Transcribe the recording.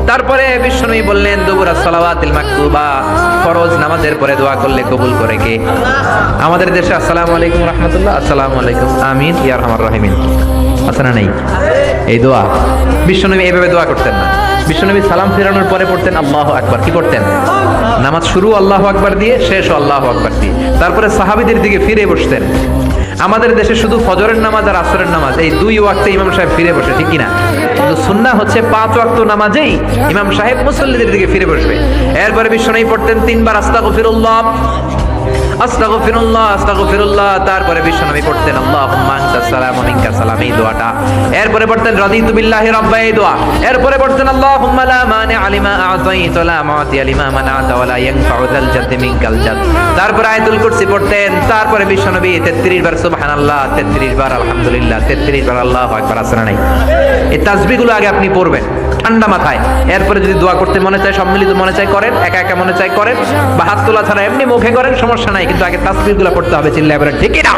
তারপরে বিশ্বনবী বললেন দুবুরাস সালাওয়াতিল মাকতুবা, ফরজ নামাজের পরে দোয়া করলে কবুল করে কে? আমাদের দেশে আসসালামু আলাইকুম রাহমাতুল্লাহ, আসসালামু আলাইকুম, আমিন ইয়া আরহামার রাহিমিন আছে না নাই? এই দোয়া বিশ্বনবী এইভাবে দোয়া করতেন না। বিশ্বনবী সালাম ফেরানোর পরে পড়তেন আল্লাহু আকবার। কি পড়তেন? নামাজ শুরু আল্লাহু আকবার দিয়ে, শেষ আল্লাহু আকবার দিয়ে। তারপরে সাহাবীদের দিকে ফিরে বসতেন। আমাদের দেশে শুধু ফজরের নামাজ আর আসরের নামাজ এই দুই ওয়াক্তে ইমাম সাহেব ফিরে বসে, ঠিক কিনা? কিন্তু সুন্নাহ হচ্ছে 5 ওয়াক্ত নামাজেই ইমাম সাহেব মুসল্লিদের দিকে ফিরে বসবে। এরপরে বিশ্বনবী পড়তেন 3 বার আস্তাগফিরুল্লাহ আস্তাগফিরুল্লাহ আস্তাগফিরুল্লাহ। তারপরে বিশ্বনবী পড়তেন আল্লাহুম্মা আনতাস সালামু মিনকাস সালাম, এই দোয়াটা। এরপরে পড়তেন রাদিতু বিল্লাহি রাব্বা, এই দোয়া। এরপরে পড়তেন আল্লাহুম্মা লা মানিআ লিমা আ'তাইতা ওয়া লা মু'তিয়া লিমা মানা'তা ওয়া লা ইয়ানফা'ু যাল জাদ্দি মিনকাল জাদ। তারপরে আয়াতুল কুরসি পড়তেন। তারপরে বিশ্বনবী 33 বার সুবহানাল্লাহ, 33 বার আলহামদুলিল্লাহ, 33 বার আল্লাহু আকবার। আছে না নাই? এই তাসবিহগুলো আগে আপনি পড়বেন ঠান্ডা মাথায়। এরপরে যদি দোয়া করতে মনে চায়, সম্মিলিত মনে চায় করেন, একা একা মনে চায় করেন, বা হাত তোলা ছাড়া এমনি মুখে করেন, সমস্যা নাই। কিন্তু আগে তাসবিহগুলো পড়তে হবে, চিল্লায় বলেন ঠিক না?